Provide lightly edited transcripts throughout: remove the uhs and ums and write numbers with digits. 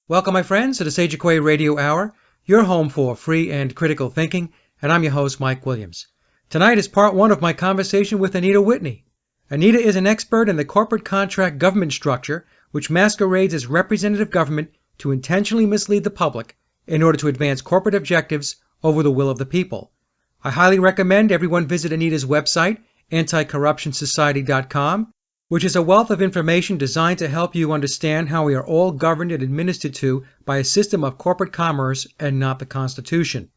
Welcome, my friends, to the Sage Quay Radio Hour, your home for free and critical thinking, and I'm your host, Mike Williams. Tonight is part one of my conversation with Anita Whitney. Anita is an expert in the corporate contract government structure, which masquerades as representative government to intentionally mislead the public in order to advance corporate objectives over the will of the people. I highly recommend everyone visit Anita's website, anticorruptionsociety.com, which is a wealth of information designed to help you understand how we are all governed and administered to by a system of corporate commerce and not the Constitution.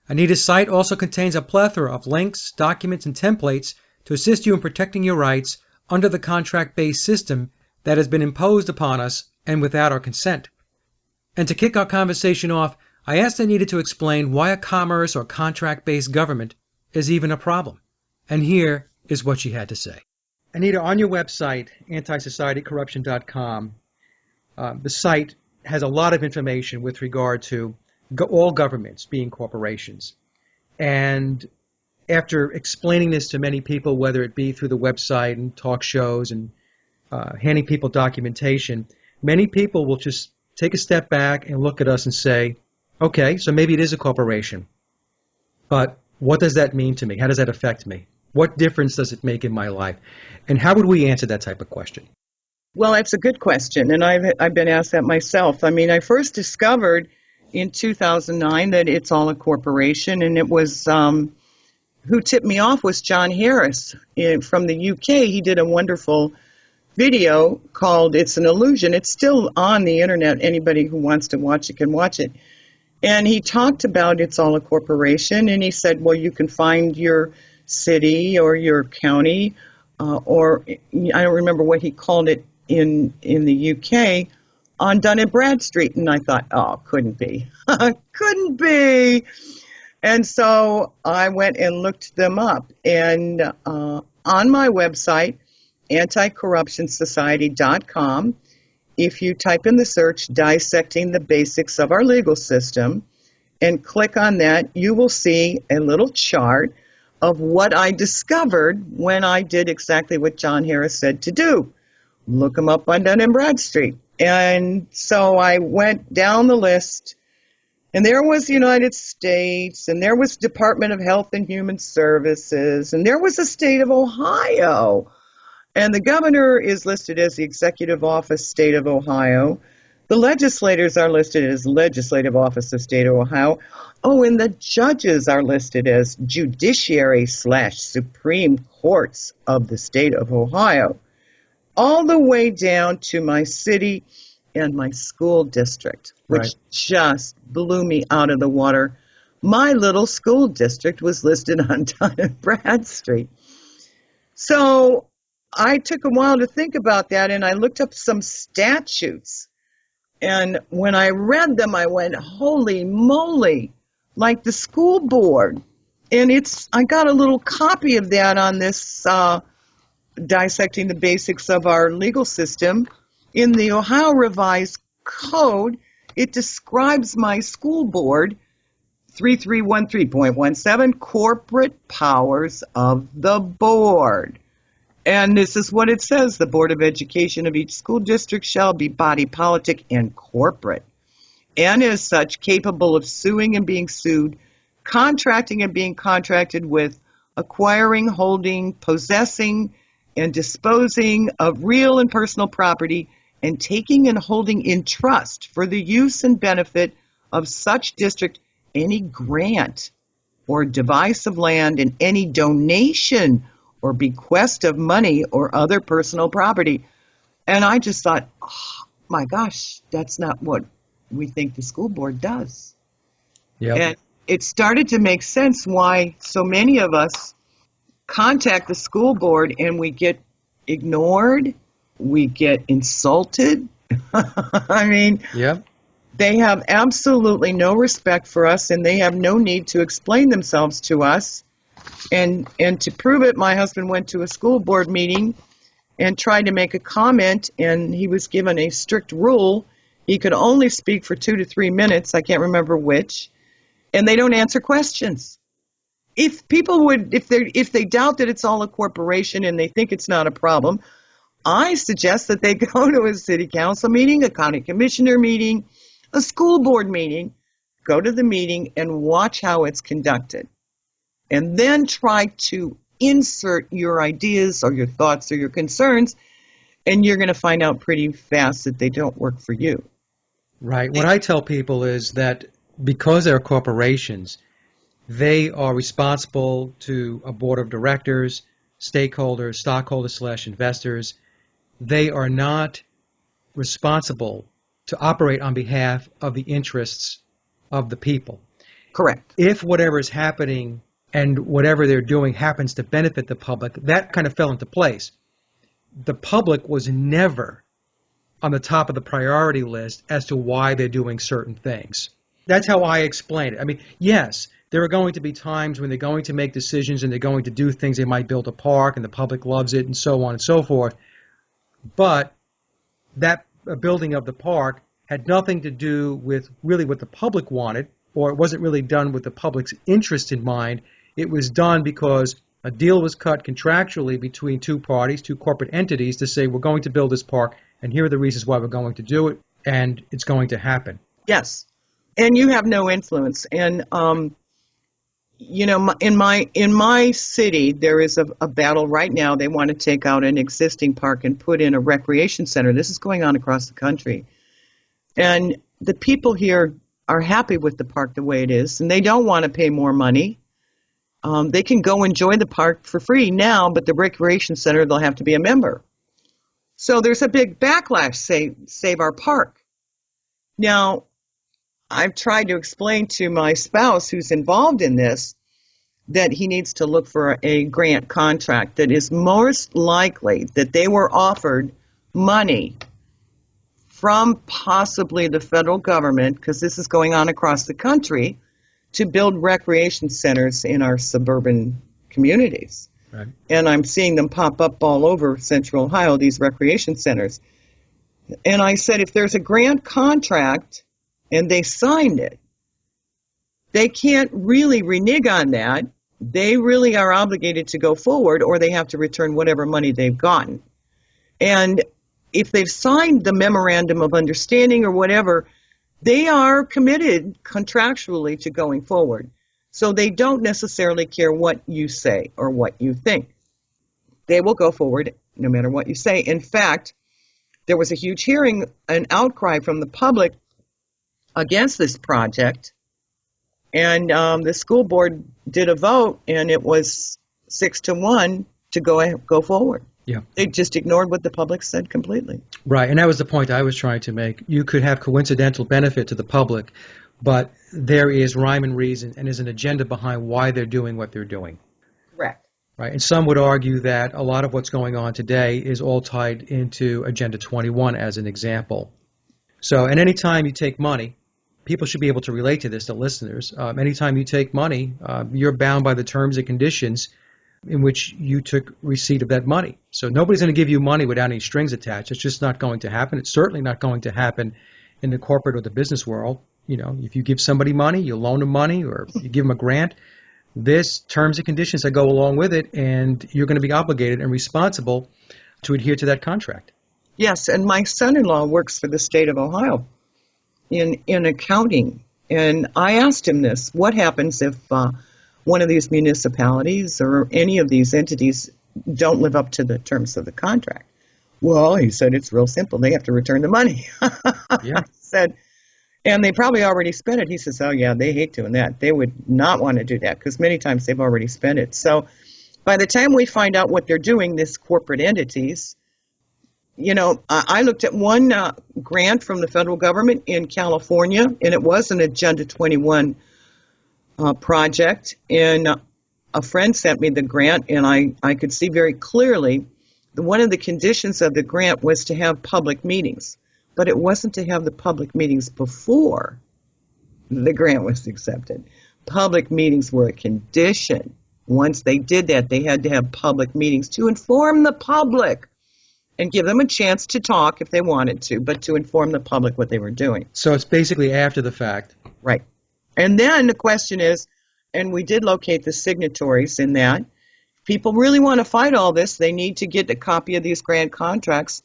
Anita's site also contains a plethora of links, documents, and templates to assist you in protecting your rights under the contract-based system that has been imposed upon us and without our consent. And to kick our conversation off, I asked Anita to explain why a commerce or contract-based government is even a problem. And here is what she had to say. Anita, on your website, antisocietycorruption.com, the site has a lot of information with regard to all governments being corporations. And after explaining this to many people, whether it be through the website and talk shows and handing people documentation, many people will just take a step back and look at us and say, okay, so maybe it is a corporation, but what does that mean to me? How does that affect me? What difference does it make in my life? And how would we answer that type of question? Well, that's a good question, and I've been asked that myself. I mean, I first discovered in 2009 that it's all a corporation, and it was who tipped me off was John Harris from the UK. He did a wonderful video called "It's an Illusion." It's still on the internet. Anybody who wants to watch it can watch it. And he talked about it's all a corporation, and he said, well, you can find your city or your county, or I don't remember what he called it in the UK, on Dun and Bradstreet. And I thought, oh, couldn't be. Couldn't be. And so I went and looked them up. And on my website, anticorruptionsociety.com, if you type in the search, dissecting the basics of our legal system, and click on that, you will see a little chart of what I discovered when I did exactly what John Harris said to do. Look them up on Dun and Bradstreet. And so I went down the list, and there was the United States, and there was Department of Health and Human Services, and there was the state of Ohio. And the governor is listed as the Executive Office, State of Ohio. The legislators are listed as Legislative Office of State of Ohio. Oh, and the judges are listed as Judiciary/Supreme Courts of the State of Ohio, all the way down to my city and my school district, which just blew me out of the water. My little school district was listed on Dun and Bradstreet. So I took a while to think about that, and I looked up some statutes. And when I read them, I went, holy moly, like the school board. And I got a little copy of that on this dissecting the basics of our legal system. In the Ohio Revised Code, it describes my school board, 3313.17, corporate powers of the board. And this is what it says. The Board of Education of each school district shall be body politic and corporate, and as such capable of suing and being sued, contracting and being contracted with, acquiring, holding, possessing, and disposing of real and personal property, and taking and holding in trust for the use and benefit of such district any grant or device of land and any donation or bequest of money or other personal property. And I just thought, oh, my gosh, that's not what we think the school board does. Yep. And it started to make sense why so many of us contact the school board and we get ignored, we get insulted. I mean, yep. They have absolutely no respect for us, and they have no need to explain themselves to us. And to prove it, my husband went to a school board meeting and tried to make a comment, and he was given a strict rule. He could only speak for 2 to 3 minutes. I can't remember which. And they don't answer questions. If people would, if they doubt that it's all a corporation and they think it's not a problem, I suggest that they go to a city council meeting, a county commissioner meeting, a school board meeting, go to the meeting and watch how it's conducted. And then try to insert your ideas or your thoughts or your concerns, and you're going to find out pretty fast that they don't work for you. Right. What I tell people is that because they're corporations, they are responsible to a board of directors, stakeholders, stockholders/investors. They are not responsible to operate on behalf of the interests of the people. Correct. If whatever is happening and whatever they're doing happens to benefit the public, that kind of fell into place. The public was never on the top of the priority list as to why they're doing certain things. That's how I explain it. I mean, yes, there are going to be times when they're going to make decisions and they're going to do things. They might build a park and the public loves it and so on and so forth. But that building of the park had nothing to do with really what the public wanted, or it wasn't really done with the public's interest in mind. It was done because a deal was cut contractually between two parties, two corporate entities, to say we're going to build this park and here are the reasons why we're going to do it, and it's going to happen. Yes. And you have no influence. And, you know, in my city, there is a battle right now. They want to take out an existing park and put in a recreation center. This is going on across the country. And the people here are happy with the park the way it is, and they don't want to pay more money. They can go enjoy the park for free now, but the recreation center, they'll have to be a member. So there's a big backlash, save our park. Now, I've tried to explain to my spouse who's involved in this that he needs to look for a grant contract that is most likely that they were offered money from possibly the federal government, because this is going on across the country, to build recreation centers in our suburban communities. Right. And I'm seeing them pop up all over Central Ohio, these recreation centers. And I said, if there's a grant contract and they signed it, they can't really renege on that. They really are obligated to go forward, or they have to return whatever money they've gotten. And if they've signed the memorandum of understanding or whatever, they are committed contractually to going forward. So they don't necessarily care what you say or what you think. They will go forward no matter what you say. In fact, there was a huge hearing, an outcry from the public against this project. And the school board did a vote, and it was 6-1 to go forward. Yeah. They just ignored what the public said completely. Right, and that was the point I was trying to make. You could have coincidental benefit to the public, but there is rhyme and reason and there's an agenda behind why they're doing what they're doing. Correct. Right, and some would argue that a lot of what's going on today is all tied into Agenda 21 as an example. So, and any time you take money, people should be able to relate to this, the listeners. Anytime you take money, you're bound by the terms and conditions in which you took receipt of that money. So nobody's going to give you money without any strings attached. It's just not going to happen. It's certainly not going to happen in the corporate or the business world. You know, if you give somebody money, you loan them money, or you give them a grant, there's terms and conditions that go along with it, and you're going to be obligated and responsible to adhere to that contract. Yes, and my son-in-law works for the state of Ohio in accounting. And I asked him this: what happens if one of these municipalities or any of these entities don't live up to the terms of the contract? Well, he said, it's real simple. They have to return the money. Yeah. I said, and they probably already spent it. He says, oh, yeah, they hate doing that. They would not want to do that because many times they've already spent it. So by the time we find out what they're doing, these corporate entities, you know, I looked at one grant from the federal government in California, and it was an Agenda 21 project. And a friend sent me the grant, and I could see very clearly one of the conditions of the grant was to have public meetings. But it wasn't to have the public meetings before the grant was accepted. Public meetings were a condition. Once they did that, they had to have public meetings to inform the public and give them a chance to talk if they wanted to, but to inform the public what they were doing. So it's basically after the fact. Right. And then the question is, and we did locate the signatories in that, if people really want to fight all this, they need to get a copy of these grant contracts,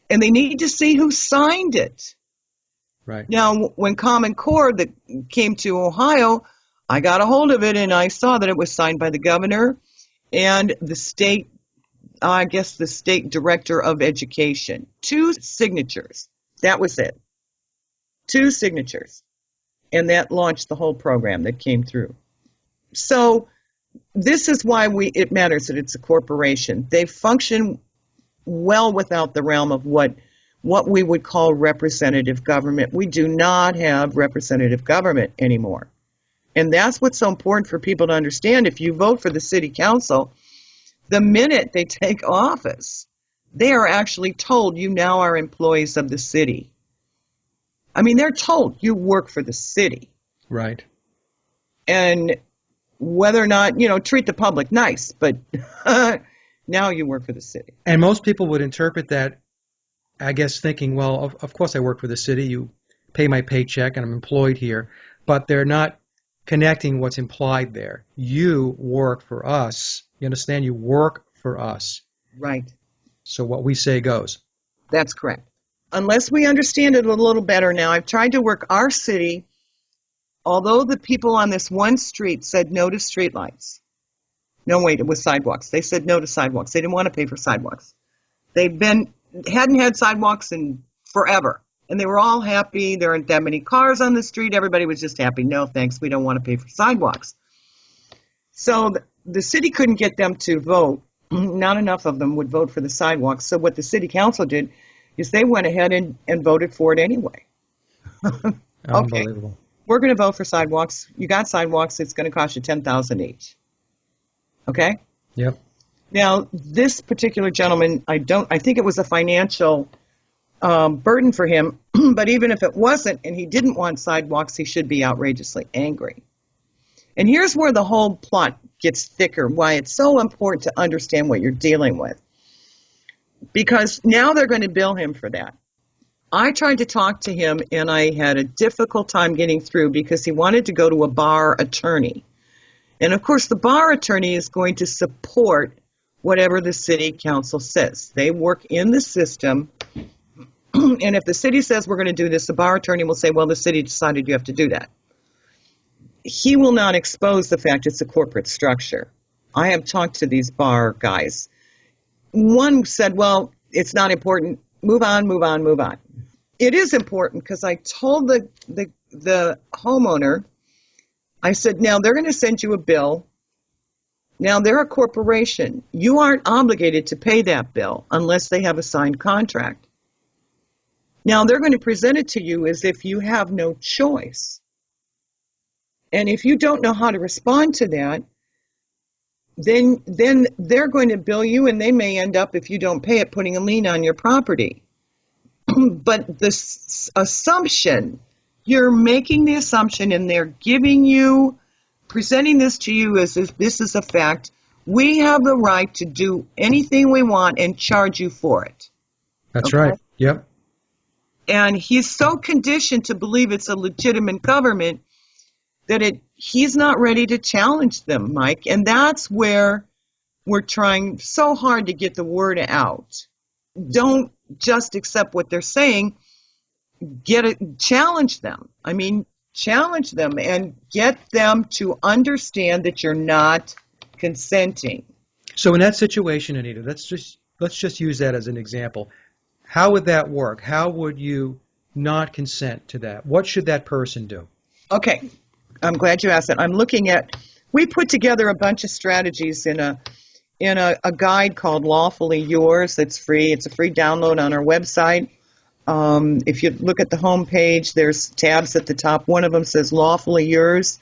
and they need to see who signed it. Right. Now, when Common Core that came to Ohio, I got a hold of it and I saw that it was signed by the governor and the state, I guess the state director of education. 2 signatures. That was it. 2 signatures. And that launched the whole program that came through. So this is why it matters that it's a corporation. They function well without the realm of what we would call representative government. We do not have representative government anymore. And that's what's so important for people to understand. If you vote for the city council, the minute they take office, they are actually told you now are employees of the city. I mean, they're told you work for the city. Right. And whether or not, treat the public nice, but now you work for the city. And most people would interpret that, I guess, thinking, well, of course I work for the city. You pay my paycheck and I'm employed here. But they're not connecting what's implied there. You work for us. You understand? You work for us. Right. So what we say goes. That's correct. Unless we understand it a little better now, I've tried to work our city, although the people on this one street said no to streetlights. No, wait, it was sidewalks. They said no to sidewalks. They didn't want to pay for sidewalks. Hadn't had sidewalks in forever. And they were all happy. There aren't that many cars on the street. Everybody was just happy. No, thanks. We don't want to pay for sidewalks. So the city couldn't get them to vote. Not enough of them would vote for the sidewalks. So what the city council did is they went ahead and voted for it anyway. Okay, Unbelievable. we're going to vote for sidewalks. You got sidewalks. It's going to cost you $10,000 each. Okay? Yep. Now, this particular gentleman, I think it was a financial burden for him, but even if it wasn't and he didn't want sidewalks, he should be outrageously angry. And here's where the whole plot gets thicker, why it's so important to understand what you're dealing with. Because now they're going to bill him for that. I tried to talk to him and I had a difficult time getting through because he wanted to go to a bar attorney. And of course, the bar attorney is going to support whatever the city council says. They work in the system. And if the city says we're going to do this, the bar attorney will say, well, the city decided you have to do that. He will not expose the fact it's a corporate structure. I have talked to these bar guys. One said, well, it's not important. Move on, move on, move on. It is important because I told the homeowner, I said, now they're going to send you a bill. Now they're a corporation. You aren't obligated to pay that bill unless they have a signed contract. Now they're going to present it to you as if you have no choice. And if you don't know how to respond to that, then they're going to bill you and they may end up, if you don't pay it, putting a lien on your property. But the assumption, you're making the assumption and they're presenting this to you as if this is a fact. We have the right to do anything we want and charge you for it. That's okay? right. Yep. And he's so conditioned to believe it's a legitimate government that he's not ready to challenge them, Mike. And that's where we're trying so hard to get the word out. Don't just accept what they're saying. Challenge them. I mean, challenge them and get them to understand that you're not consenting. So in that situation, Anita, let's just use that as an example. How would that work? How would you not consent to that? What should that person do? Okay. I'm glad you asked that. We put together a bunch of strategies in a guide called Lawfully Yours. That's free. It's a free download on our website. If you look at the home page, there's tabs at the top. One of them says Lawfully Yours.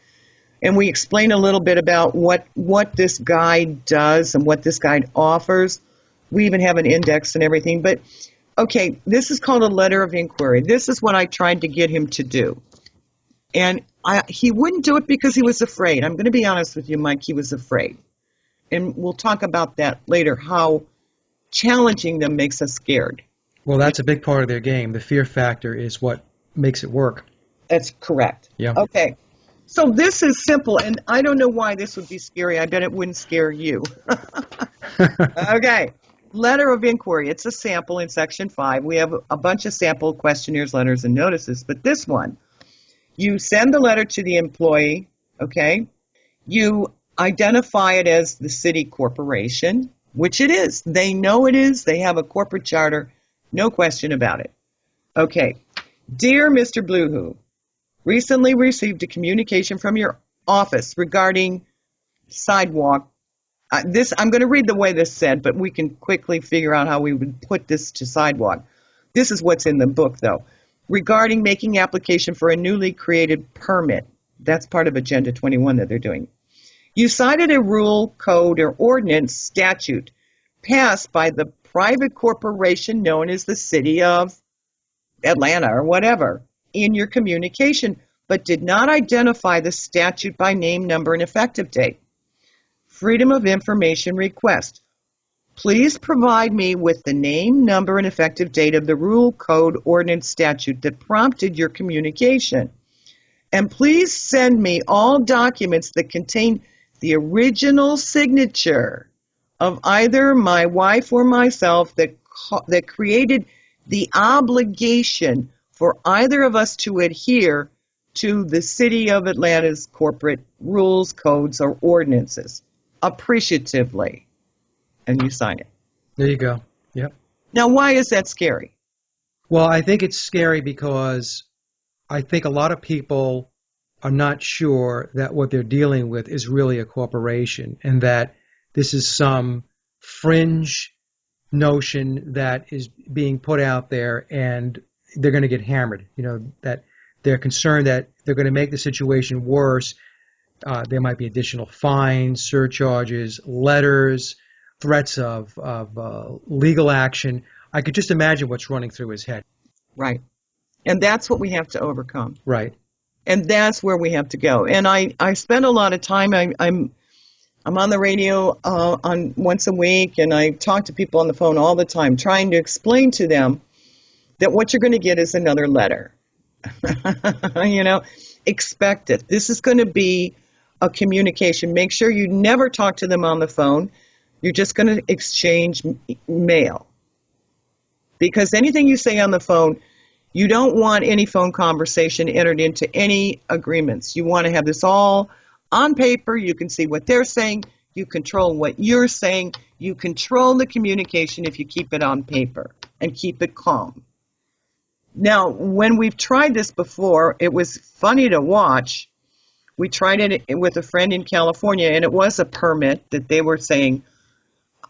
And we explain a little bit about what this guide does and what this guide offers. We even have an index and everything. But, okay, this is called a letter of inquiry. This is what I tried to get him to do. And he wouldn't do it because he was afraid. I'm going to be honest with you, Mike, he was afraid. And we'll talk about that later, how challenging them makes us scared. Well, that's a big part of their game. The fear factor is what makes it work. That's correct. Yeah. Okay. So this is simple, and I don't know why this would be scary. I bet it wouldn't scare you. Okay. letter of inquiry. It's a sample in Section 5. We have a bunch of sample questionnaires, letters, and notices. But this one, you send the letter to the employee, okay? You identify it as the city corporation, which it is. They know it is. They have a corporate charter. No question about it. Okay. Dear Mr. Bluehoo, recently received a communication from your office regarding sidewalk. I'm going to read the way this said, but we can quickly figure out how we would put this to sidewalk. This is what's in the book, though. Regarding making application for a newly created permit. That's part of Agenda 21 that they're doing. You cited a rule, code, or ordinance statute passed by the private corporation known as the City of Atlanta or whatever in your communication, but did not identify the statute by name, number, and effective date. Freedom of Information request. Please provide me with the name, number, and effective date of the rule, code, ordinance, statute that prompted your communication. And please send me all documents that contain the original signature of either my wife or myself that created the obligation for either of us to adhere to the City of Atlanta's corporate rules, codes, or ordinances. Appreciatively. And you sign it. There you go. Yep. Now, why is that scary? Well, I think it's scary because I think a lot of people are not sure that what they're dealing with is really a corporation and that this is some fringe notion that is being put out there and they're going to get hammered. You know, that they're concerned that they're going to make the situation worse. There might be additional fines, surcharges, letters, threats of legal action. I could just imagine what's running through his head. Right. And that's what we have to overcome. Right. And that's where we have to go. And I spend a lot of time, I'm on the radio on once a week, and I talk to people on the phone all the time, trying to explain to them that what you're going to get is another letter. You know, expect it. This is going to be a communication. Make sure you never talk to them on the phone. You're just going to exchange mail. Because anything you say on the phone, you don't want any phone conversation entered into any agreements. You want to have this all on paper. You can see what they're saying. You control what you're saying. You control the communication if you keep it on paper and keep it calm. Now, when we've tried this before, it was funny to watch. We tried it with a friend in California, and it was a permit that they were saying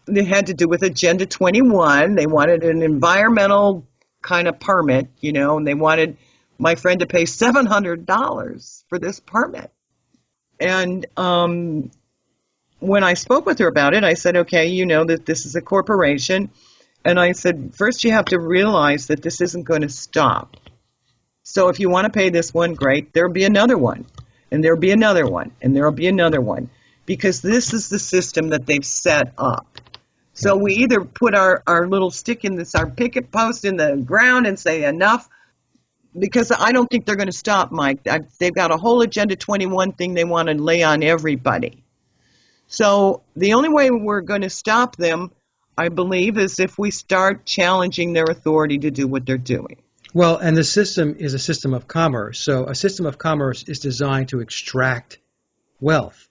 it had to do with Agenda 21. They wanted an environmental kind of permit, you know, and they wanted my friend to pay $700 for this permit. And when I spoke with her about it, I said, okay, you know that this is a corporation. And I said, first you have to realize that this isn't going to stop. So if you want to pay this one, great. There'll be another one, and there'll be another one, and there'll be another one, because this is the system that they've set up. So we either put our little stick in this, our picket post in the ground and say enough, because I don't think they're going to stop, Mike. They've got a whole Agenda 21 thing they want to lay on everybody. So the only way we're going to stop them, I believe, is if we start challenging their authority to do what they're doing. Well, and the system is a system of commerce. So a system of commerce is designed to extract wealth.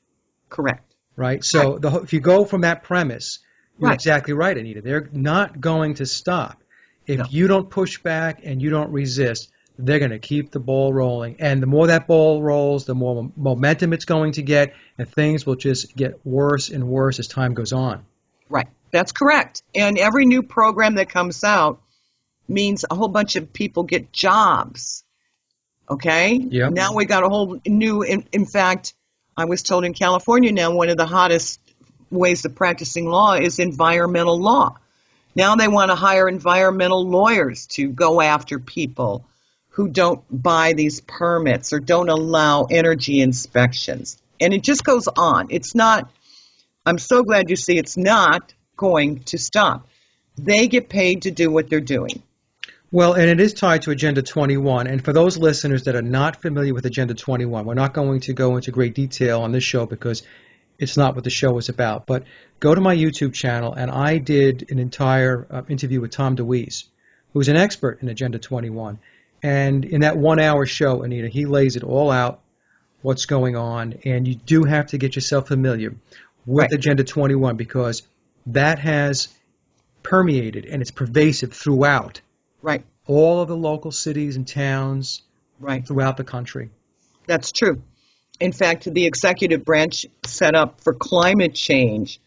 Correct. Right? So if you go from that premise, you're Right. exactly right, Anita. They're not going to stop. If you don't push back and you don't resist, they're going to keep the ball rolling. And the more that ball rolls, the more momentum it's going to get, and things will just get worse and worse as time goes on. Right. That's correct. And every new program that comes out means a whole bunch of people get jobs. Okay? Yep. Now we got a whole new, in fact, I was told in California now one of the hottest ways of practicing law is environmental law. Now they want to hire environmental lawyers to go after people who don't buy these permits or don't allow energy inspections. And it just goes on. It's not, I'm so glad you see it's not going to stop. They get paid to do what they're doing. Well, and it is tied to Agenda 21. And for those listeners that are not familiar with Agenda 21, we're not going to go into great detail on this show because it's not what the show was about. But go to my YouTube channel, and I did an entire interview with Tom DeWeese, who's an expert in Agenda 21. And in that 1 hour show, Anita, he lays it all out, what's going on, and you do have to get yourself familiar with Right. Agenda 21 because that has permeated and it's pervasive throughout Right. all of the local cities and towns Right. throughout the country. That's true. In fact, the executive branch set up for climate change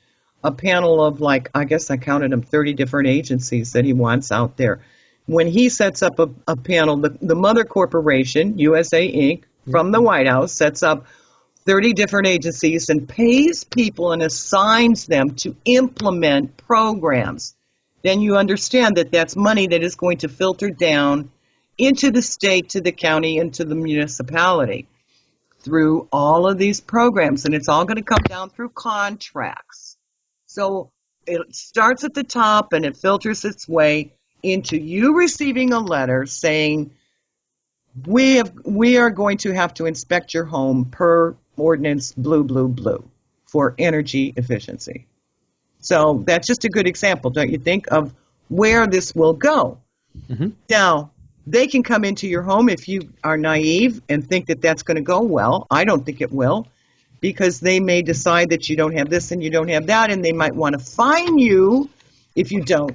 a panel of, like, I guess I counted them, 30 different agencies that he wants out there. When he sets up a panel, the mother corporation, USA Inc., from the White House, sets up 30 different agencies and pays people and assigns them to implement programs. Then you understand that that's money that is going to filter down into the state, to the county, and to the municipality through all of these programs. And it's all going to come down through contracts. So it starts at the top and it filters its way into you receiving a letter saying, we are going to have to inspect your home per ordinance blue, blue, blue for energy efficiency. So that's just a good example, don't you think, of where this will go. Mm-hmm. Now, they can come into your home if you are naive and think that that's going to go well. I don't think it will, because they may decide that you don't have this and you don't have that, and they might want to fine you if you don't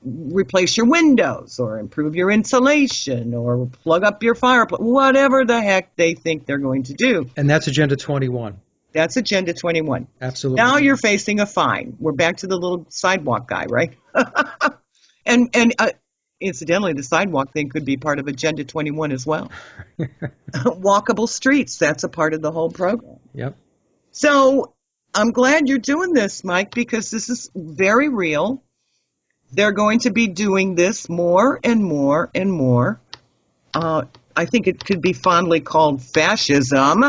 replace your windows or improve your insulation or plug up your fireplace, whatever the heck they think they're going to do. And that's Agenda 21. That's Agenda 21. Absolutely. Now you're facing a fine. We're back to the little sidewalk guy, right? and incidentally, the sidewalk thing could be part of Agenda 21 as well. Walkable streets, that's a part of the whole program. Yep. So I'm glad you're doing this, Mike, because this is very real. They're going to be doing this more and more and more. I think it could be fondly called fascism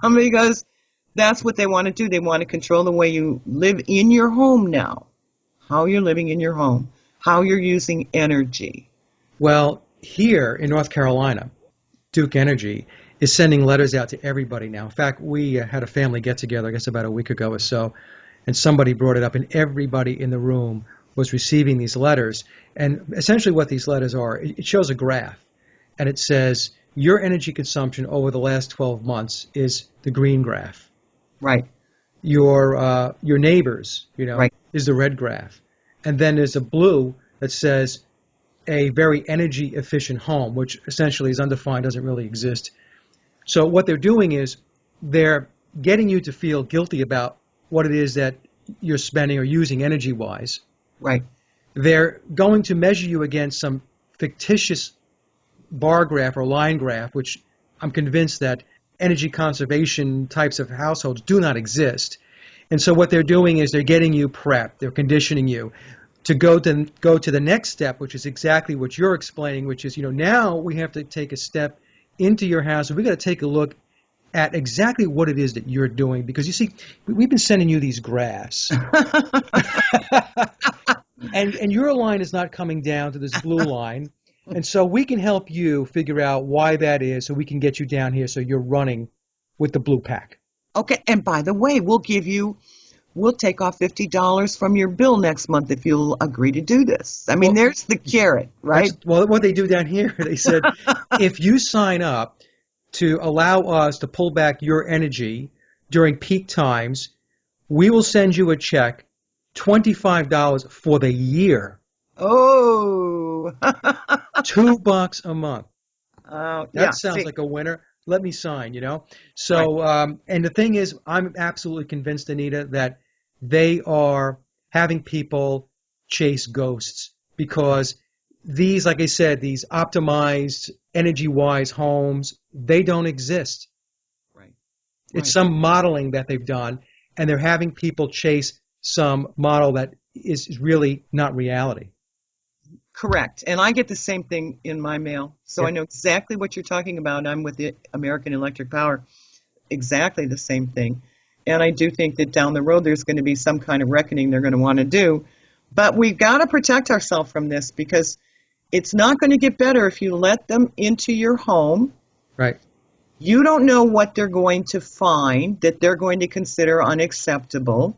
because that's what they want to do. They want to control the way you live in your home now, how you're living in your home, how you're using energy. Well, here in North Carolina, Duke Energy is sending letters out to everybody now. In fact, we had a family get-together, I guess about a week ago or so, and somebody brought it up, and everybody in the room was receiving these letters. And essentially what these letters are, it shows a graph, and it says your energy consumption over the last 12 months is the green graph. Right. Your neighbors, Right. is the red graph. And then there's a blue that says a very energy efficient home, which essentially is undefined, doesn't really exist. So what they're doing is they're getting you to feel guilty about what it is that you're spending or using energy-wise. Right. They're going to measure you against some fictitious bar graph or line graph, which I'm convinced that energy conservation types of households do not exist. And so what they're doing is they're getting you prepped, they're conditioning you to go to the next step, which is exactly what you're explaining, which is, now we have to take a step into your house, and we've got to take a look at exactly what it is that you're doing, because you see, we've been sending you these graphs. and your line is not coming down to this blue line. And so we can help you figure out why that is, so we can get you down here so you're running with the blue pack. Okay, and by the way, we'll take off $50 from your bill next month if you'll agree to do this. I mean, there's the carrot, right? Well, what they do down here, they said, if you sign up to allow us to pull back your energy during peak times, we will send you a check, $25 for the year. Oh. $2 a month. That sounds like a winner. Let me sign, So, right. And the thing is, I'm absolutely convinced, Anita, that they are having people chase ghosts, because these, like I said, these optimized, energy-wise homes, they don't exist. Right. It's some modeling that they've done, and they're having people chase some model that is really not reality. Correct. And I get the same thing in my mail. So Yeah. I know exactly what you're talking about. I'm with the American Electric Power. Exactly the same thing. And I do think that down the road there's going to be some kind of reckoning they're going to want to do. But we've got to protect ourselves from this, because it's not going to get better if you let them into your home. Right. You don't know what they're going to find that they're going to consider unacceptable.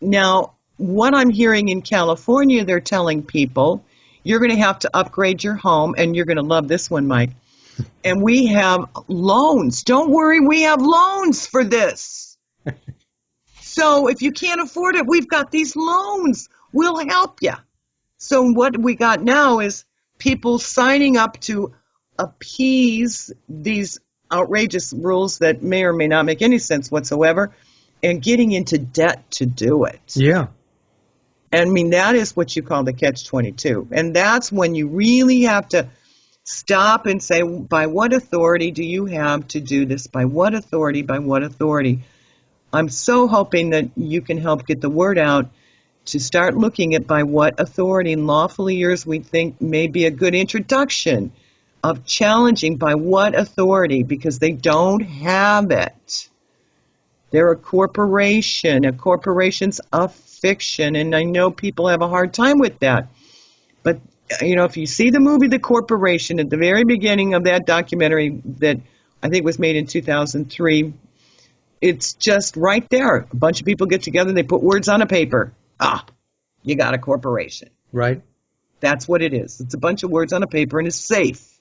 Now, what I'm hearing in California, they're telling people, you're going to have to upgrade your home, and you're going to love this one, Mike. And we have loans. Don't worry, we have loans for this. So if you can't afford it, we've got these loans. We'll help you. So what we got now is people signing up to appease these outrageous rules that may or may not make any sense whatsoever, and getting into debt to do it. Yeah. I mean, that is what you call the catch-22. And that's when you really have to stop and say, by what authority do you have to do this? By what authority? By what authority? I'm so hoping that you can help get the word out to start looking at by what authority and lawfully yours we think may be a good introduction of challenging by what authority, because they don't have it. They're a corporation. A corporation's a fiction, and I know people have a hard time with that. But, you know, if you see the movie The Corporation, at the very beginning of that documentary that I think was made in 2003, it's just right there. A bunch of people get together, they put words on a paper. Ah, you got a corporation. Right. That's what it is. It's a bunch of words on a paper, and it's safe.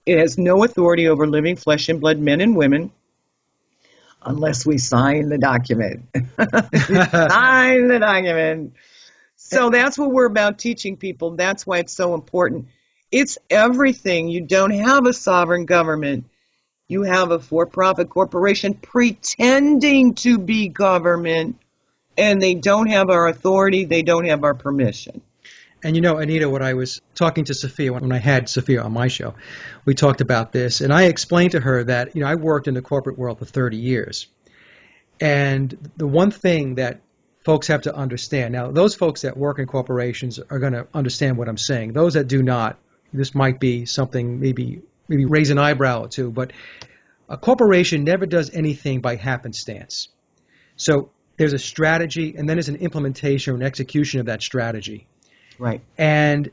It has no authority over living flesh and blood men and women unless we sign the document. Sign the document. So that's what we're about teaching people. That's why it's so important. It's everything. You don't have a sovereign government. You have a for-profit corporation pretending to be government, and they don't have our authority. They don't have our permission. And you know, Anita, when I was talking to Sophia, when I had Sophia on my show, we talked about this, and I explained to her that, you know, I worked in the corporate world for 30 years. And the one thing that folks have to understand, now those folks that work in corporations are going to understand what I'm saying. Those that do not, this might be something maybe raise an eyebrow or two, but a corporation never does anything by happenstance. So there's a strategy, and then there's an implementation and execution of that strategy. Right. And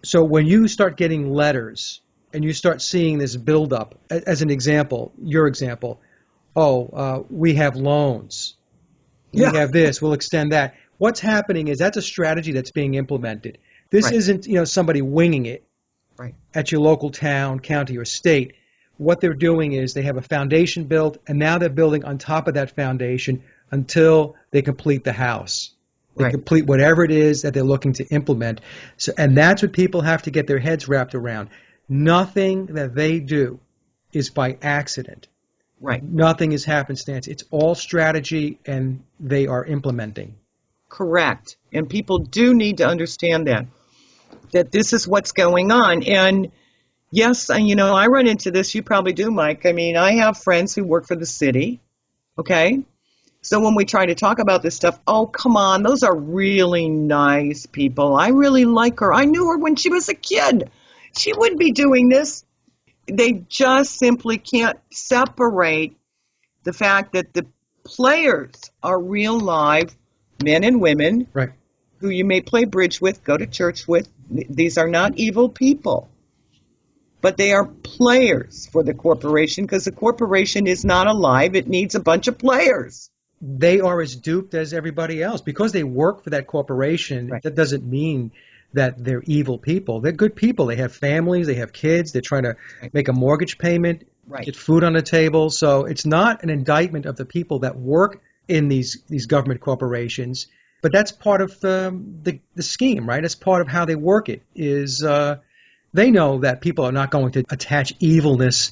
so when you start getting letters and you start seeing this buildup, as an example, your example, we have loans, we have this, we'll extend that. What's happening is that's a strategy that's being implemented. This isn't, you know, somebody winging it at your local town, county, or state. What they're doing is they have a foundation built, and now they're building on top of that foundation until they complete the house. They complete whatever it is that they're looking to implement. So, and that's what people have to get their heads wrapped around. Nothing that they do is by accident. Right. Nothing is happenstance. It's all strategy, and they are implementing. Correct. And people do need to understand that this is what's going on. And yes, you know, I run into this. You probably do, Mike. I mean, I have friends who work for the city. Okay. So when we try to talk about this stuff, oh, come on, those are really nice people. I really like her. I knew her when she was a kid. She wouldn't be doing this. They just simply can't separate the fact that the players are real live men and women who you may play bridge with, go to church with. These are not evil people. But they are players for the corporation, because the corporation is not alive. It needs a bunch of players. They are as duped as everybody else. Because they work for that corporation, that doesn't mean that they're evil people. They're good people. They have families, they have kids, they're trying to make a mortgage payment, get food on the table. So it's not an indictment of the people that work in these government corporations, but that's part of the scheme, right? It's part of how they work it, is they know that people are not going to attach evilness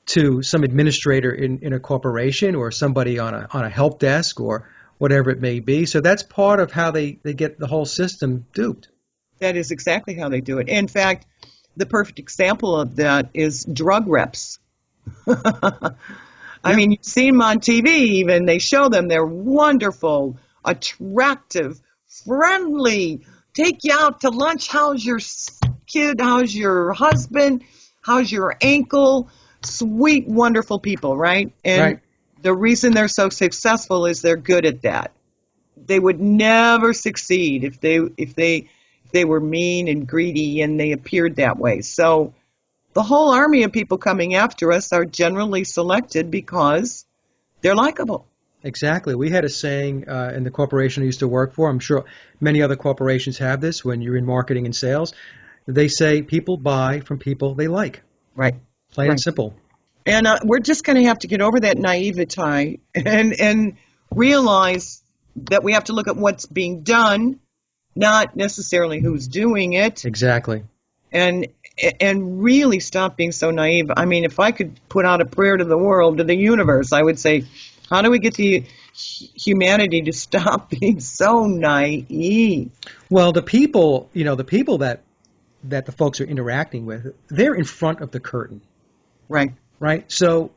to some administrator in a corporation or somebody on a help desk or whatever it may be. So that's part of how they get the whole system duped. That is exactly how they do it. In fact, the perfect example of that is drug reps. I mean, you've seen them on TV even. They show them. They're wonderful, attractive, friendly, take you out to lunch. How's your kid? How's your husband? How's your ankle? Sweet, wonderful people, right? And the reason they're so successful is they're good at that. They would never succeed if they were mean and greedy and they appeared that way. So the whole army of people coming after us are generally selected because they're likable. Exactly. We had a saying in the corporation I used to work for. I'm sure many other corporations have this when you're in marketing and sales. They say people buy from people they like. Right. Plain and Right. simple. And we're just going to have to get over that naivete and realize that we have to look at what's being done, not necessarily who's doing it, Exactly. and really stop being so naive. I mean, if I could put out a prayer to the world, to the universe, I would say, how do we get the humanity to stop being so naive? Well, the people, the people that the folks are interacting with, they're in front of the curtain, Right. right? So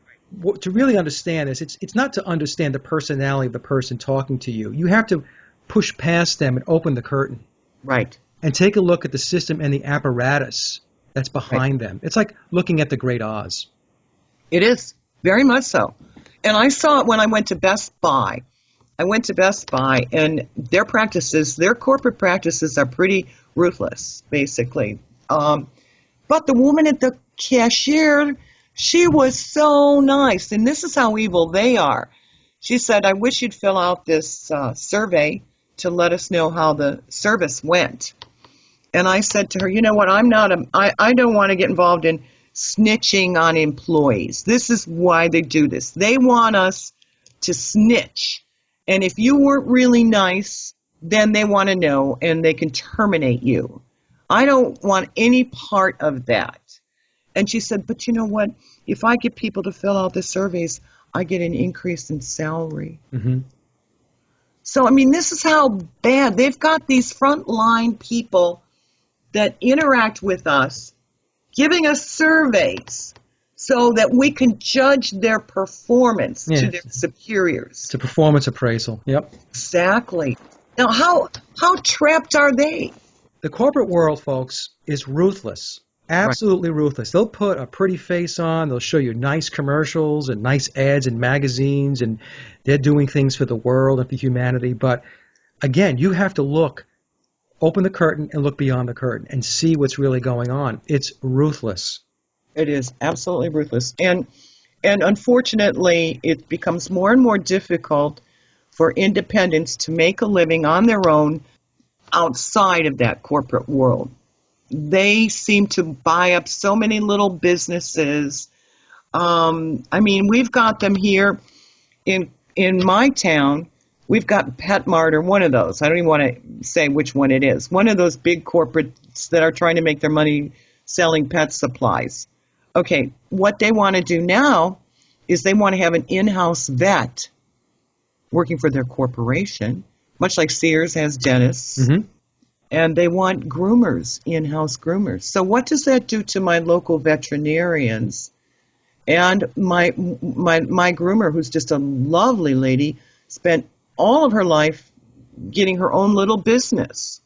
to really understand this, it's not to understand the personality of the person talking to you. You have to push past them and open the curtain Right. and take a look at the system and the apparatus that's Right. behind them. It's like looking at the Great Oz. It is, very much so. And I saw it when I went to Best Buy. I went to Best Buy, and their practices, their corporate practices are pretty ruthless, basically. But the woman at the cashier, she was so nice. And this is how evil they are. She said, I wish you'd fill out this survey to let us know how the service went. And I said to her, you know what, I don't want to get involved in snitching on employees. This is why they do this. They want us to snitch. And if you weren't really nice, then they want to know and they can terminate you. I don't want any part of that. And she said, but you know what? If I get people to fill out the surveys, I get an increase in salary. Mm-hmm. So, I mean, this is how bad. They've got these frontline people that interact with us, giving us surveys so that we can judge their performance to their superiors. It's a performance appraisal. Yep. Exactly. Now, how trapped are they? The corporate world, folks, is ruthless. Absolutely ruthless. They'll put a pretty face on. They'll show you nice commercials and nice ads in magazines, and they're doing things for the world and for humanity. But again, you have to open the curtain and look beyond the curtain and see what's really going on. It's ruthless. It is absolutely ruthless. And unfortunately, it becomes more and more difficult for independents to make a living on their own outside of that corporate world. They seem to buy up so many little businesses. I mean, we've got them here in my town. We've got PetMart, or one of those. I don't even want to say which one it is. One of those big corporates that are trying to make their money selling pet supplies. Okay, what they want to do now is they want to have an in-house vet working for their corporation, much like Sears has dentists. Mm-hmm. And they want groomers, in-house groomers. So what does that do to my local veterinarians? And my groomer, who's just a lovely lady, spent all of her life getting her own little business.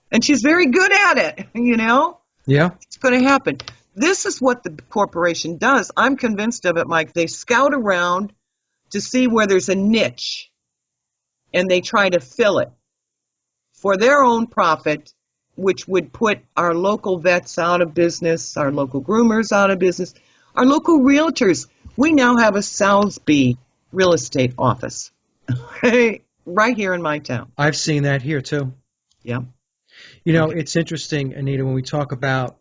And she's very good at it, you know? Yeah. It's going to happen. This is what the corporation does. I'm convinced of it, Mike. They scout around to see where there's a niche, and they try to fill it for their own profit, which would put our local vets out of business, our local groomers out of business, our local realtors. We now have a Soulsby real estate office right here in my town. I've seen that here, too. Yeah. You know, it's interesting, Anita, when we talk about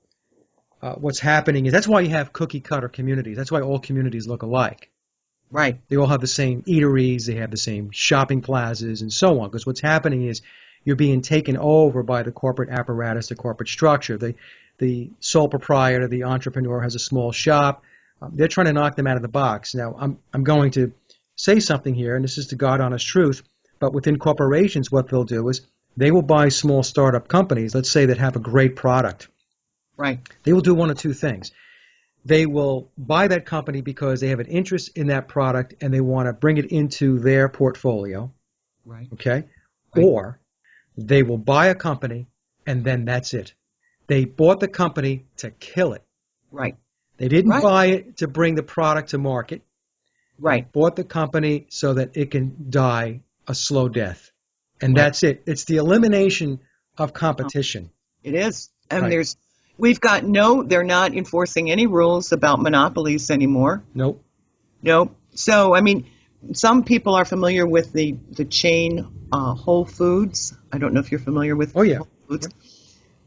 what's happening. That's why you have cookie-cutter communities. That's why all communities look alike. Right. They all have the same eateries. They have the same shopping plazas and so on. Because what's happening is you're being taken over by the corporate apparatus, the corporate structure. The sole proprietor, the entrepreneur has a small shop. They're trying to knock them out of the box. Now, I'm going to say something here, and this is the God-honest truth, but within corporations, what they'll do is they will buy small startup companies, let's say, that have a great product. Right. They will do one of two things. They will buy that company because they have an interest in that product and they want to bring it into their portfolio. Right. Okay? Right. Or they will buy a company and then that's it. They bought the company to kill it. Right. They didn't Right. buy it to bring the product to market. Right. They bought the company so that it can die a slow death. And Right. that's it. It's the elimination of competition. It is. And Right. They're not enforcing any rules about monopolies anymore. Nope. Nope. So, I mean, some people are familiar with the chain Whole Foods. I don't know if you're familiar with Oh, yeah. Whole Foods.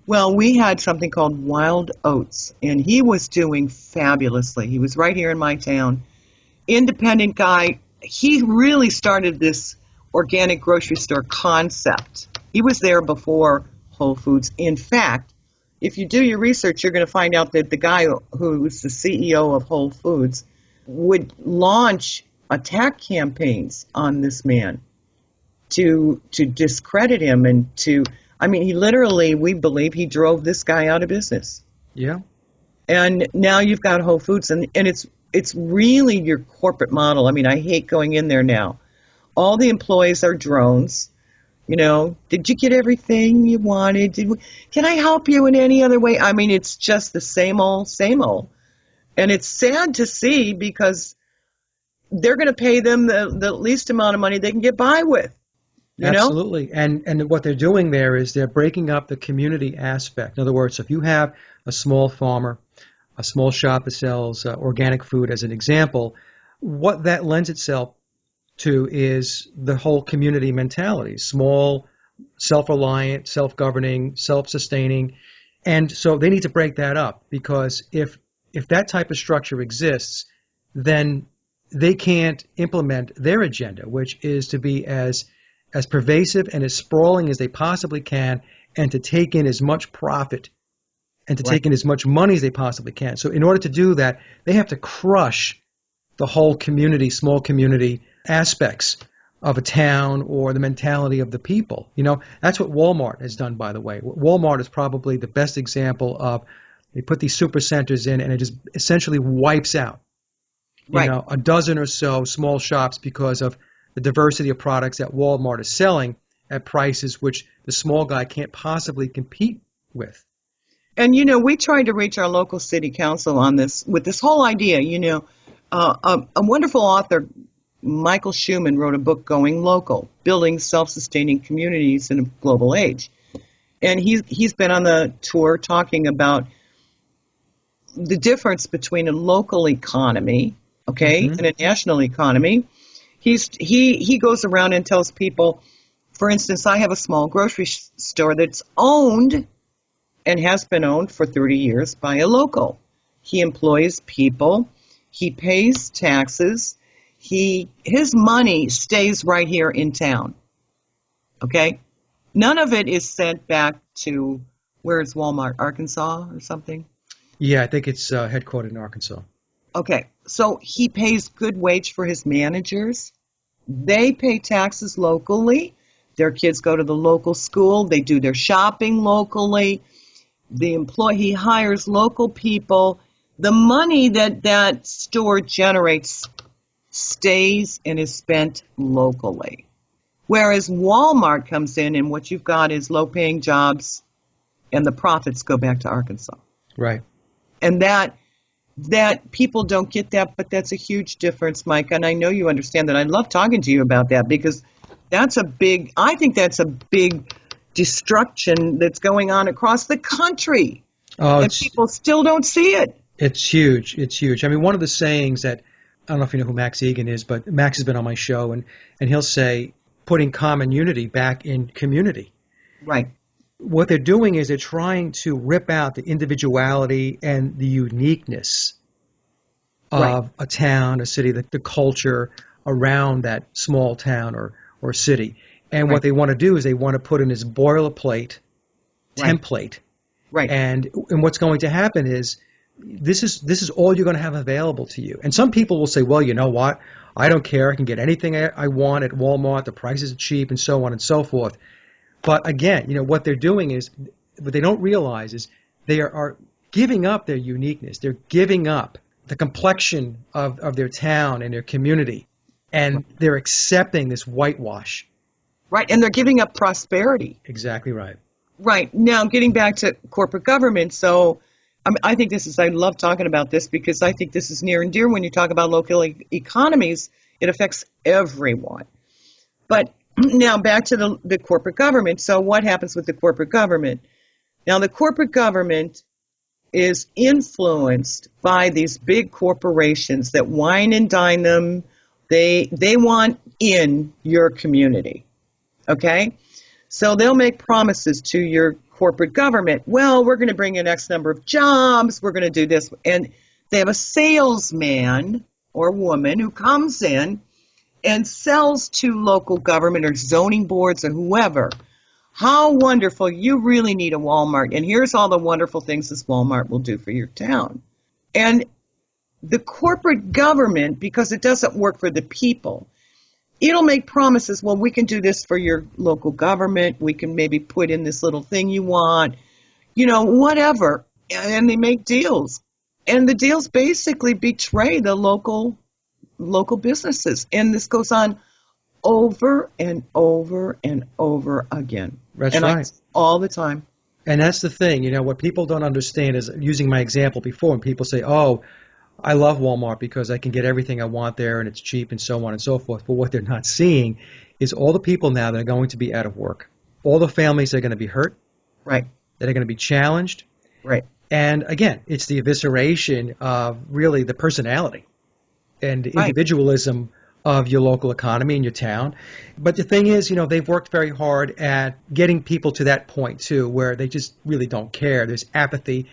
Well, we had something called Wild Oats, and he was doing fabulously. He was right here in my town. Independent guy. He really started this organic grocery store concept. He was there before Whole Foods. In fact, if you do your research, you're going to find out that the guy who's the CEO of Whole Foods would launch attack campaigns on this man to discredit him and he literally, we believe he drove this guy out of business. Yeah. And now you've got Whole Foods, and it's really your corporate model. I mean, I hate going in there now. All the employees are drones. You know, did you get everything you wanted? Can I help you in any other way? I mean, it's just the same old, same old. And it's sad to see because they're going to pay them the least amount of money they can get by with. You know? Absolutely. And what they're doing there is they're breaking up the community aspect. In other words, if you have a small farmer, a small shop that sells organic food as an example, what that lends itself to is the whole community mentality, small, self-reliant, self-governing, self-sustaining. And so they need to break that up, because if that type of structure exists, then they can't implement their agenda, which is to be as pervasive and as sprawling as they possibly can, and to take in as much profit and to take in as much money as they possibly can. So in order to do that, they have to crush the whole community, small community aspects of a town or the mentality of the people. You know, that's what Walmart has done, by the way. Walmart is probably the best example of, they put these super centers in and it just essentially wipes out, you know, a dozen or so small shops because of the diversity of products that Walmart is selling at prices which the small guy can't possibly compete with. And, you know, we tried to reach our local city council on this, with this whole idea. You know, a wonderful author, Michael Schumann, wrote a book, Going Local, Building Self-Sustaining Communities in a Global Age. And he's been on the tour talking about the difference between a local economy, and a national economy. He goes around and tells people, for instance, I have a small grocery store that's owned and has been owned for 30 years by a local. He employs people. He pays taxes. His money stays right here in town. Okay? None of it is sent back to, where is Walmart, Arkansas or something? Yeah, I think it's headquartered in Arkansas. Okay, so he pays good wage for his managers. They pay taxes locally. Their kids go to the local school. They do their shopping locally. He hires local people. The money that store generates stays and is spent locally. Whereas Walmart comes in and what you've got is low-paying jobs and the profits go back to Arkansas. Right. And that people don't get that, but that's a huge difference, Mike. And I know you understand that. I love talking to you about that because I think that's a big destruction that's going on across the country. Oh, and people still don't see it. It's huge. It's huge. I mean, one of the sayings that, I don't know if you know who Max Egan is, but Max has been on my show, and he'll say, putting common unity back in community. Right. What they're doing is they're trying to rip out the individuality and the uniqueness of a town, a city, the culture around that small town or city. And what they want to do is they want to put in this boilerplate template. Right. And what's going to happen is this is all you're going to have available to you. And some people will say, well, you know what? I don't care. I can get anything I want at Walmart. The prices are cheap and so on and so forth. But again, you know, what they're doing is, what they don't realize is they are giving up their uniqueness. They're giving up the complexion of their town and their community. And they're accepting this whitewash. Right. And they're giving up prosperity. Exactly right. Right. Now, getting back to corporate government. So I think I love talking about this because I think this is near and dear when you talk about local economies. It affects everyone. But now back to the corporate government. So what happens with the corporate government? Now, the corporate government is influenced by these big corporations that wine and dine them. They want in your community, okay? So they'll make promises to your corporate government. Well, we're going to bring in X number of jobs. We're going to do this. And they have a salesman or woman who comes in and sells to local government or zoning boards or whoever. How wonderful. You really need a Walmart. And here's all the wonderful things this Walmart will do for your town. And the corporate government, because it doesn't work for the people, it'll make promises. Well, we can do this for your local government. We can maybe put in this little thing you want, whatever. And they make deals. And the deals basically betray the local businesses. And this goes on over and over and over again. That's right. All the time. And that's the thing. What people don't understand is, using my example before, when people say, oh, I love Walmart because I can get everything I want there and it's cheap and so on and so forth. But what they're not seeing is all the people now that are going to be out of work. All the families that are going to be hurt. Right. That are going to be challenged. Right. And again, it's the evisceration of really the personality and individualism of your local economy and your town. But the thing is, they've worked very hard at getting people to that point too, where they just really don't care. There's apathy.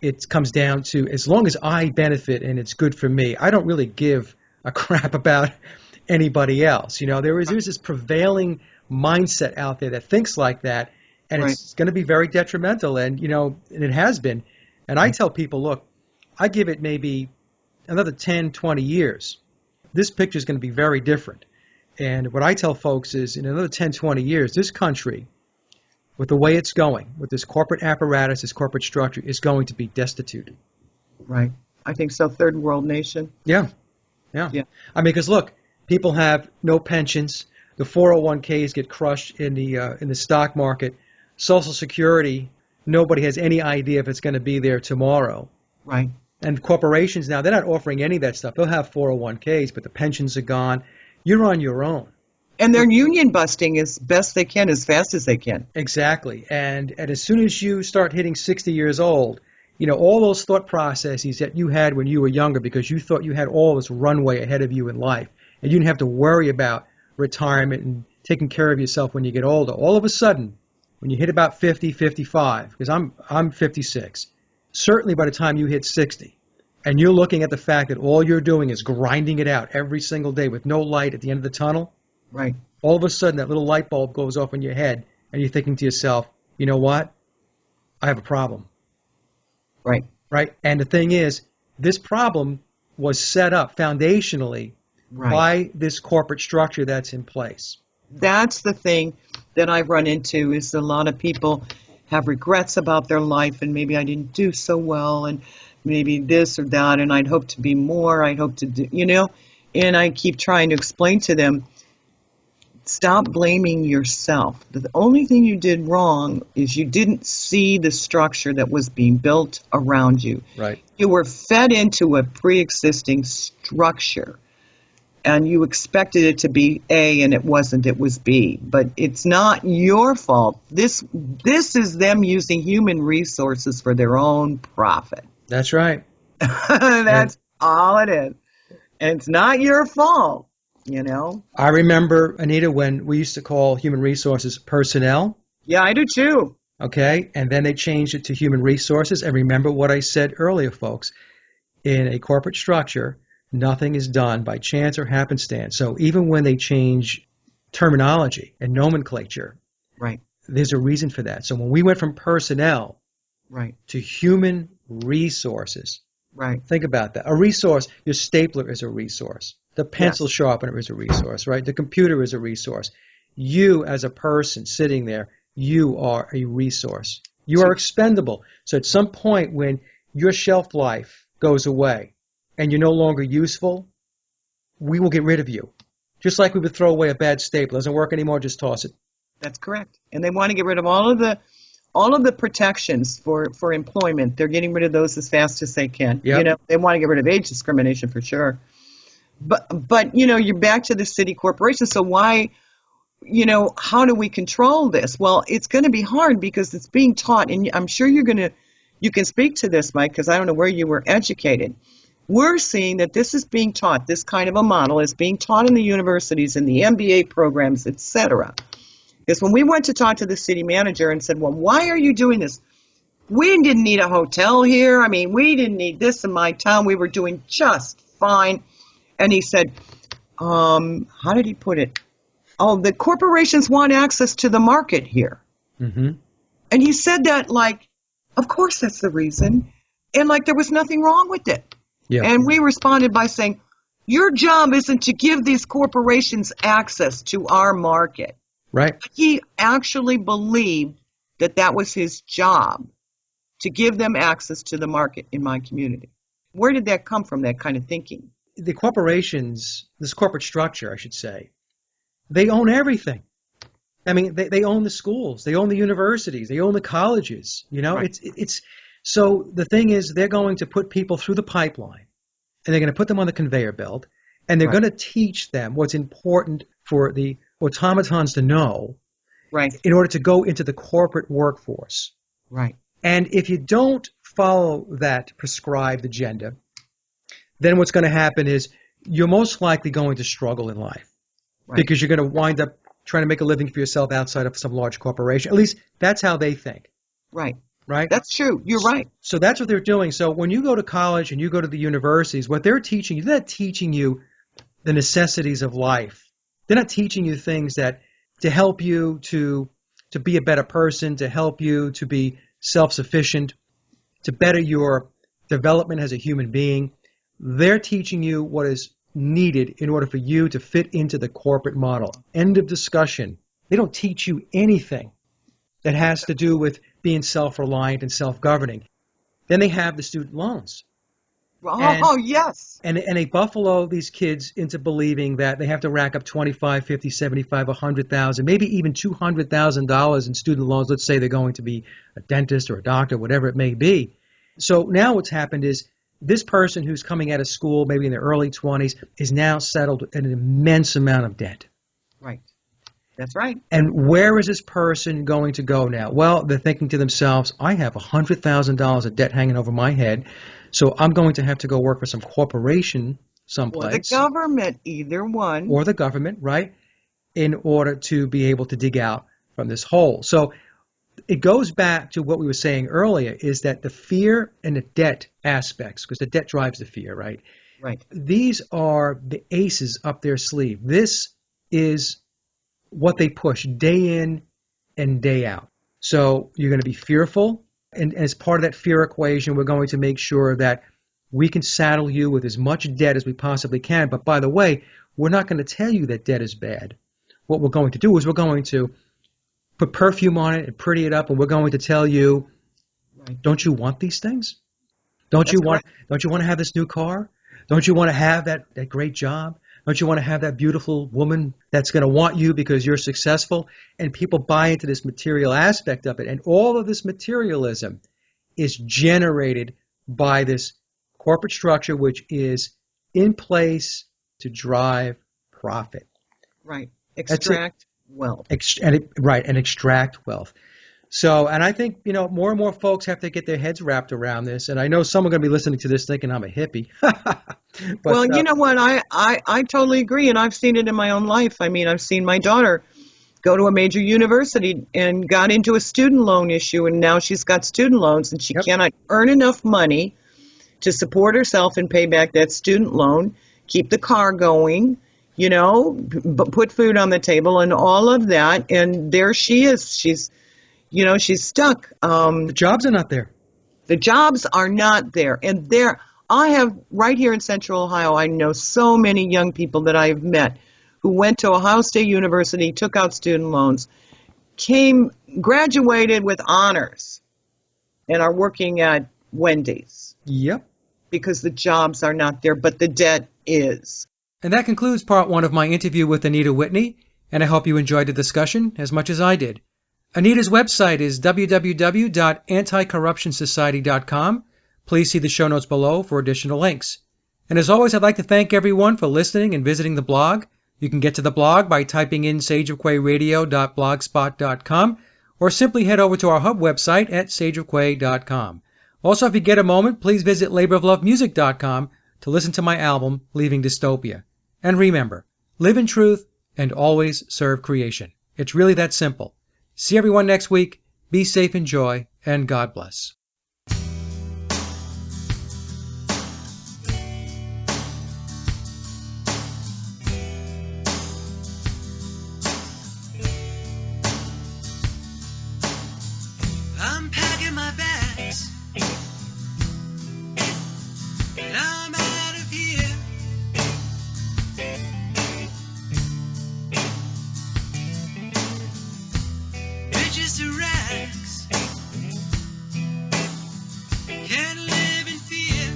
It comes down to, as long as I benefit and it's good for me, I don't really give a crap about anybody else. There's this prevailing mindset out there that thinks like that, and it's going to be very detrimental. And, and it has been. And I tell people, look, I give it maybe another 10, 20 years. This picture is going to be very different. And what I tell folks is, in another 10, 20 years, this country, with the way it's going, with this corporate apparatus, this corporate structure, is going to be destitute. Right. I think so. Third world nation. Yeah. I mean, because look, people have no pensions. The 401ks get crushed in the stock market. Social Security, nobody has any idea if it's going to be there tomorrow. Right. And corporations now, they're not offering any of that stuff. They'll have 401ks, but the pensions are gone. You're on your own. And they're union busting as best they can, as fast as they can. Exactly. And as soon as you start hitting 60 years old, all those thought processes that you had when you were younger, because you thought you had all this runway ahead of you in life, and you didn't have to worry about retirement and taking care of yourself when you get older. All of a sudden, when you hit about 50, 55, because I'm 56, certainly by the time you hit 60, and you're looking at the fact that all you're doing is grinding it out every single day with no light at the end of the tunnel, right? All of a sudden that little light bulb goes off in your head, and you're thinking to yourself, you know what? I have a problem. Right. Right? And the thing is, this problem was set up foundationally by this corporate structure that's in place. That's the thing that I've run into, is a lot of people have regrets about their life, and maybe I didn't do so well, and maybe this or that, and I'd hope to be more, I'd hope to do, and I keep trying to explain to them, stop blaming yourself. The only thing you did wrong is you didn't see the structure that was being built around you. Right. You were fed into a pre-existing structure, and you expected it to be A, and it wasn't, it was B. But it's not your fault. This is them using human resources for their own profit. That's right. That's all it is. And it's not your fault, I remember, Anita, when we used to call human resources personnel. Yeah, I do too. Okay, and then they changed it to human resources. And remember what I said earlier, folks. In a corporate structure, nothing is done by chance or happenstance. So even when they change terminology and nomenclature, right, there's a reason for that. So when we went from personnel to human resources, think about that. A resource, your stapler is a resource. The pencil sharpener is a resource, right? The computer is a resource. You as a person sitting there, you are a resource. You are expendable. So at some point when your shelf life goes away and you're no longer useful, we will get rid of you. Just like we would throw away a bad stapler. Doesn't work anymore, just toss it. That's correct. And they want to get rid of all of the protections for employment. They're getting rid of those as fast as they can. Yep. They want to get rid of age discrimination for sure. But you're back to the city corporation. So why, how do we control this? Well, it's going to be hard because it's being taught, and I'm sure you're going to you can speak to this, Mike, because I don't know where you were educated. We're seeing that this is being taught, this kind of a model is being taught in the universities, in the MBA programs, etc. Because when we went to talk to the city manager and said, well, why are you doing this? We didn't need a hotel here. I mean, we didn't need this in my town. We were doing just fine. And he said, how did he put it? Oh, the corporations want access to the market here. Mm-hmm. And he said that like, of course that's the reason. And like there was nothing wrong with it. Yeah. And we responded by saying, your job isn't to give these corporations access to our market. Right. He actually believed that that was his job, to give them access to the market in my community. Where did that come from, that kind of thinking? The corporations, this corporate structure, I should say, they own everything. I mean, they own the schools, they own the universities, they own the colleges. You know, Right. it's so the thing is, they're going to put people through the pipeline, and they're going to put them on the conveyor belt, and they're Right. going to teach them what's important for the automatons to know Right, in order to go into the corporate workforce. right, And if you don't follow that prescribed agenda, then what's going to happen is you're most likely going to struggle in life, right. because you're going to wind up trying to make a living for yourself outside of some large corporation. At least that's how they think, Right. right? That's true. You're right. So that's what they're doing. So when you go to college and you go to the universities, what they're teaching you, they're not teaching you the necessities of life. They're not teaching you things that to help you to be a better person, to help you to be self-sufficient, to better your development as a human being. They're teaching you what is needed in order for you to fit into the corporate model. End of discussion. They don't teach you anything that has to do with being self-reliant and self-governing. Then they have the student loans. Oh, yes. And they buffalo these kids into believing that they have to rack up 25, 50, 75, 100,000, maybe even $200,000 in student loans. Let's say they're going to be a dentist or a doctor, whatever it may be. So now what's happened is this person who's coming out of school, maybe in their early 20s, is now settled in an immense amount of debt. Right. That's right. And where is this person going to go now? Well, they're thinking to themselves, I have $100,000 of debt hanging over my head, so I'm going to have to go work for some corporation someplace. Or the government, either one. Or the government, right, in order to be able to dig out from this hole. So it goes back to what we were saying earlier, is that the fear and the debt aspects, because the debt drives the fear, right? Right. These are the aces up their sleeve. This is what they push day in and day out. So you're going to be fearful, and as part of that fear equation, we're going to make sure that we can saddle you with as much debt as we possibly can. But by the way, we're not going to tell you that debt is bad. What we're going to do is we're going to put perfume on it and pretty it up, and we're going to tell you, Right. don't you want these things? Don't you want to have this new car? Don't you want to have that great job? Don't you want to have that beautiful woman that's going to want you because you're successful? And people buy into this material aspect of it. And all of this materialism is generated by this corporate structure, which is in place to drive profit. Right. Extract wealth. And extract wealth. So, and I think, more and more folks have to get their heads wrapped around this. And I know some are going to be listening to this thinking I'm a hippie. But, well, you know what? I totally agree, and I've seen it in my own life. I mean, I've seen my daughter go to a major university and got into a student loan issue, and now she's got student loans, and she cannot earn enough money to support herself and pay back that student loan, keep the car going, put food on the table and all of that. And there she is. She's stuck. The jobs are not there. The jobs are not there. And I have, right here in Central Ohio, I know so many young people that I have met who went to Ohio State University, took out student loans, graduated with honors, and are working at Wendy's. Yep. Because the jobs are not there, but the debt is. And that concludes part 1 of my interview with Anita Whitney, and I hope you enjoyed the discussion as much as I did. Anita's website is www.anticorruptionsociety.com. Please see the show notes below for additional links. And as always, I'd like to thank everyone for listening and visiting the blog. You can get to the blog by typing in sageofquayradio.blogspot.com or simply head over to our hub website at sageofquay.com. Also, if you get a moment, please visit laboroflovemusic.com to listen to my album, Leaving Dystopia. And remember, live in truth and always serve creation. It's really that simple. See everyone next week. Be safe, enjoy, and God bless. I'm packing my bags, and I'm out of here. Riches to rags, can't live in fear.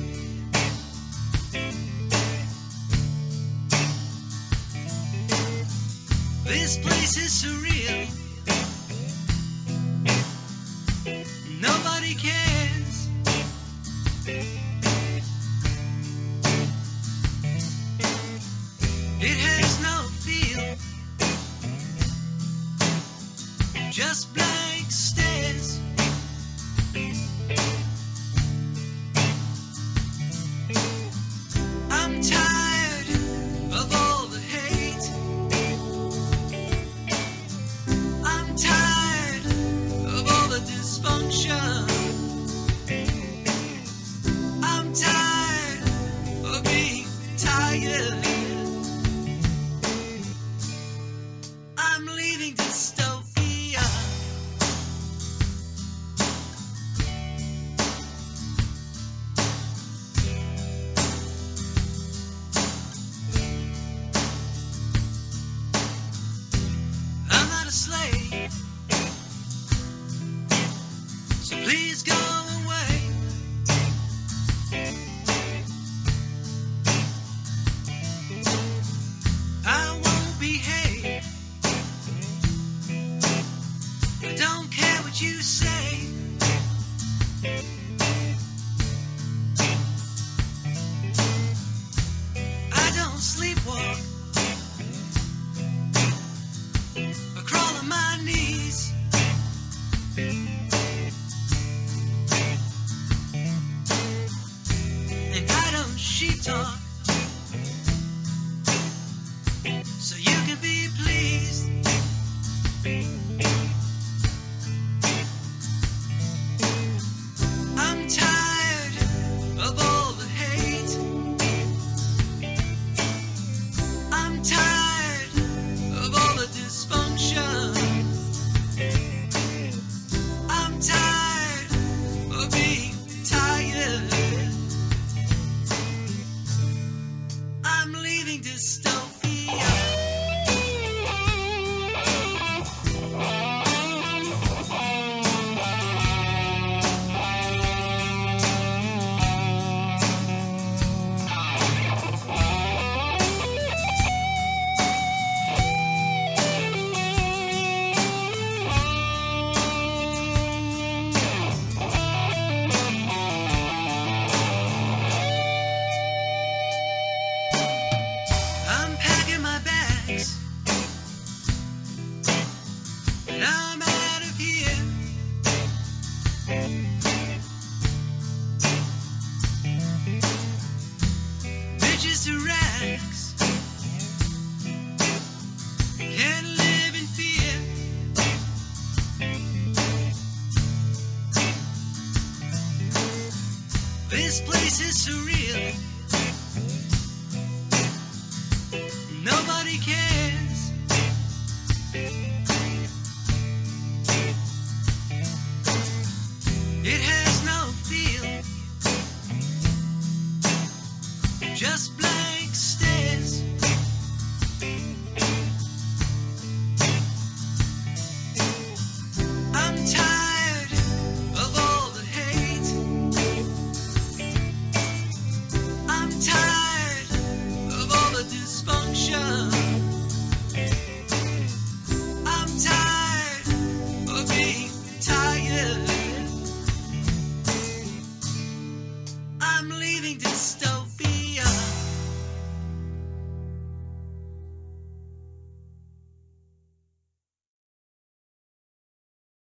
This place is surreal. Nobody cares. It has no feel, just blank stares. I'm tired of all the hate. I'm tired of all the dysfunction. I'm tired of being tired. I'm leaving dystopia. I'm not a slave, so please go away. I won't behave. I don't care what you say. I don't sleepwalk or crawl on my knees. And I don't sheep talk, so you can be pleased. I'm tired of all the hate. I'm tired of all the dysfunction. I'm tired of being tired. I'm leaving dystopia. I'm packing my bags, and I'm out of here. Riches to rags, can't live in fear. This place is surreal. Nobody cares. It has no feel, just blank stares. I'm tired of all the hate. I'm tired of all the dysfunction.